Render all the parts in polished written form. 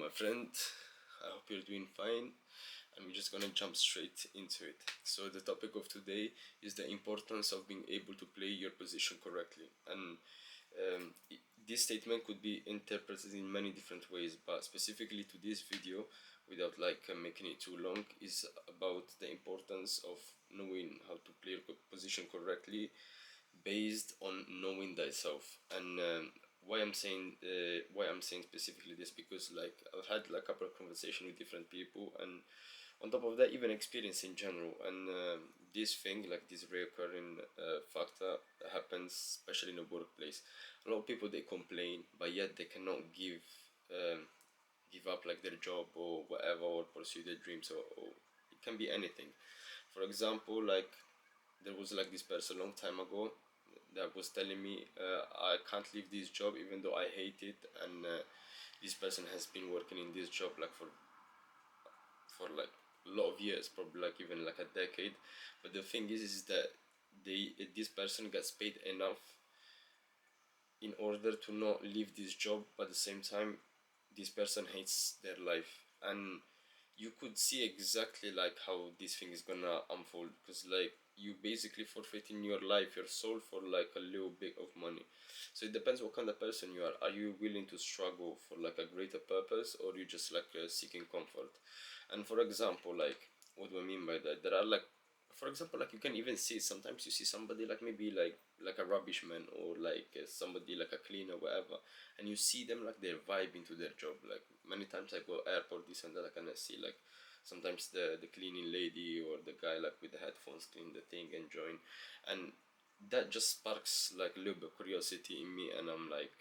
my friend. I hope you're doing fine, and we're just gonna jump straight into it. So, the topic of today is the importance of being able to play your position correctly. And this statement could be interpreted in many different ways, but specifically to this video, without making it too long, is about the importance of knowing how to play your position correctly based on knowing thyself. And why I'm saying specifically this, because I've had like a couple of conversation with different people, and on top of that even experience in general. And this thing, like this recurring factor that happens especially in the workplace. A lot of people, they complain, but yet they cannot give up like their job or whatever, or pursue their dreams, or it can be anything. For example, like there was like this person a long time ago that was telling me, I can't leave this job even though I hate it. And this person has been working in this job like for like a lot of years, probably like even like a decade. But the thing is that this person gets paid enough in order to not leave this job, but at the same time this person hates their life. And you could see exactly like how this thing is gonna unfold, because like you basically forfeiting your life, your soul, for like a little bit of money. So it depends what kind of person you are. Are you willing to struggle for like a greater purpose, or you just like seeking comfort? And for example, like, what do I mean by that? There are like, for example, like you can even see, sometimes you see somebody like maybe like a rubbish man, or like somebody like a cleaner, whatever, and you see them like they're vibing to their job. Like many times I go airport, this and that, I kind of see like sometimes the cleaning lady or the guy like with the headphones clean the thing, enjoying. And that just sparks like a little bit of curiosity in me, and I'm like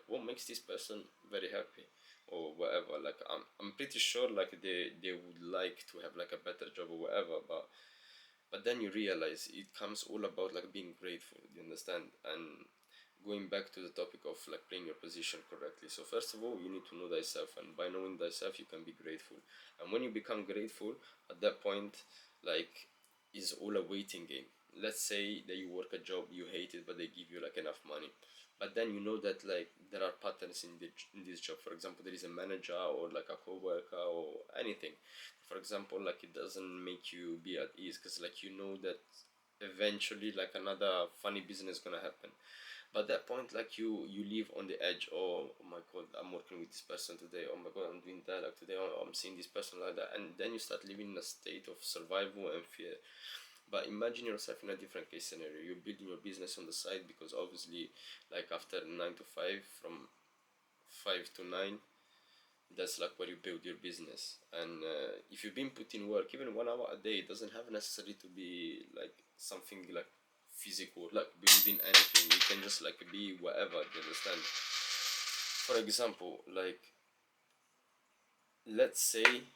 what makes this person very happy or whatever. Like I'm pretty sure like they would like to have like a better job or whatever, but then you realize it comes all about like being grateful, you understand? And going back to the topic of like playing your position correctly, so first of all you need to know thyself, and by knowing thyself you can be grateful. And when you become grateful, at that point, like, is all a waiting game. Let's say that you work a job you hate it, but they give you like enough money, but then you know that like there are patterns in this job. For example, there is a manager or like a co-worker or anything. For example, like it doesn't make you be at ease, because like you know that eventually like another funny business gonna happen. But at that point, like you live on the edge. Oh my god, I'm working with this person today. Oh my god, I'm doing that like today. Oh, I'm seeing this person like that. And then you start living in a state of survival and fear. But imagine yourself in a different case scenario. You're building your business on the side, because obviously, like after 9 to 5, from 5 to 9, that's like where you build your business. And if you've been putting work, even 1 hour a day, it doesn't have necessarily to be like something like physical, like building anything. You can just like be whatever. You understand? For example, like, let's say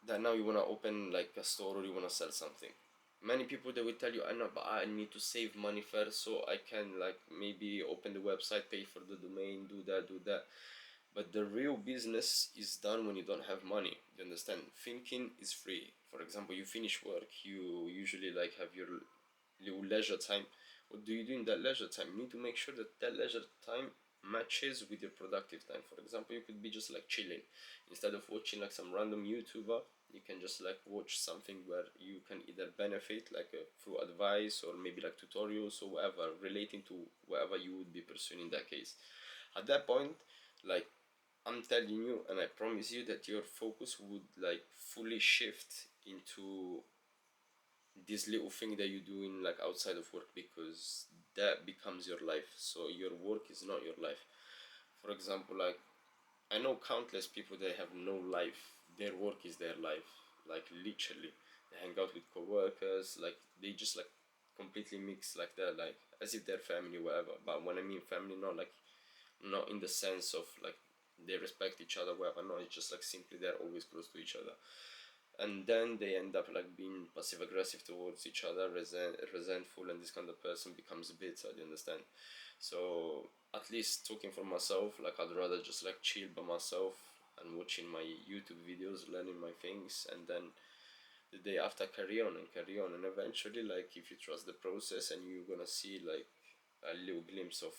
that now you wanna open like a store, or you wanna sell something. Many people, they will tell you, I know, but I need to save money first so I can like maybe open the website, pay for the domain, do that, do that. But the real business is done when you don't have money. You understand? Thinking is free. For example, you finish work, you usually like have your little leisure time. What do you do in that leisure time? You need to make sure that that leisure time matches with your productive time. For example, you could be just like chilling. Instead of watching like some random YouTuber, you can just like watch something where you can either benefit like through advice, or maybe like tutorials or whatever relating to whatever you would be pursuing in that case. At that point, like, I'm telling you, and I promise you that your focus would like fully shift into this little thing that you do in like outside of work, because that becomes your life. So your work is not your life. For example, like, I know countless people that have no life. Their work is their life. Like literally, they hang out with coworkers. Like they just like completely mix like that, like as if they're family, whatever. But when I mean family, not in the sense of like they respect each other, whatever. No, it's just like simply they're always close to each other. And then they end up like being passive aggressive towards each other, resentful, and this kind of person becomes bitter. Do you understand? So at least talking for myself, like I'd rather just like chill by myself and watching my YouTube videos, learning my things, and then the day after carry on and carry on. And eventually, like, if you trust the process and you're gonna see like a little glimpse of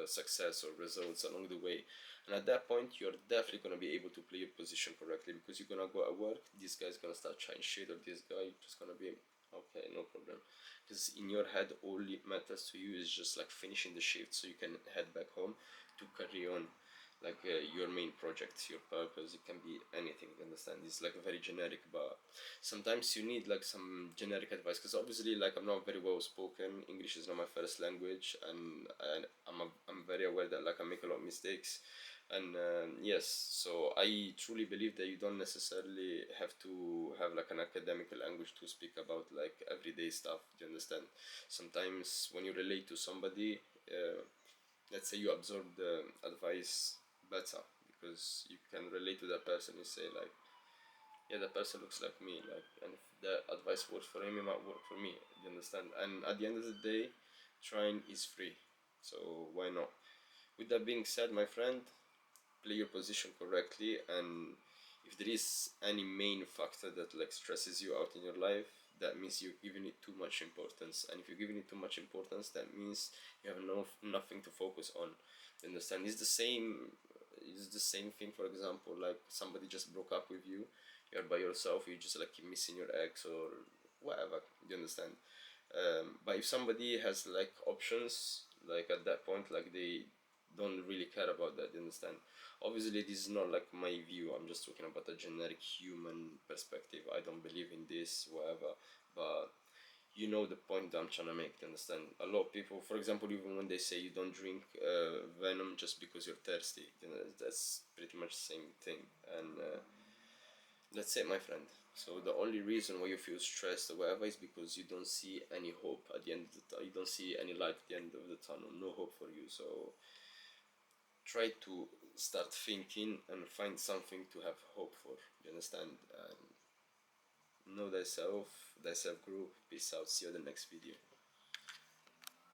success or results along the way. And at that point, you're definitely gonna be able to play your position correctly, because you're gonna go at work. This guy's gonna start trying shit, or this guy just gonna be okay, no problem. Because in your head, all it matters to you is just like finishing the shift, so you can head back home to carry on like your main project, your purpose. It can be anything, you understand? It's like very generic, but sometimes you need like some generic advice, because obviously like I'm not very well spoken. English is not my first language, and I'm very aware that like I make a lot of mistakes. And yes, so I truly believe that you don't necessarily have to have like an academic language to speak about like everyday stuff. Do you understand? Sometimes when you relate to somebody, let's say you absorb the advice better, because you can relate to that person. You say like, yeah, that person looks like me, like, and if the advice works for him, it might work for me. You understand? And at the end of the day, trying is free, so why not? With that being said, my friend, play your position correctly. And if there is any main factor that like stresses you out in your life, that means you're giving it too much importance. And if you're giving it too much importance, that means you have nothing to focus on. You understand? It's the same thing. For example, like somebody just broke up with you, you're by yourself, you just like missing your ex or whatever. You understand? But if somebody has like options, like at that point, like they don't really care about that. You understand? Obviously, this is not like my view. I'm just talking about a generic human perspective. I don't believe in this, whatever. But you know the point that I'm trying to make. You understand? A lot of people, for example, even when they say you don't drink venom just because you're thirsty, you know, that's pretty much the same thing. And that's it, my friend. So the only reason why you feel stressed or whatever is because you don't see any hope at the end of the you don't see any light at the end of the tunnel. No hope for you. So try to start thinking and find something to have hope for. You understand? And know thyself, thyself group. Peace out. See you in the next video.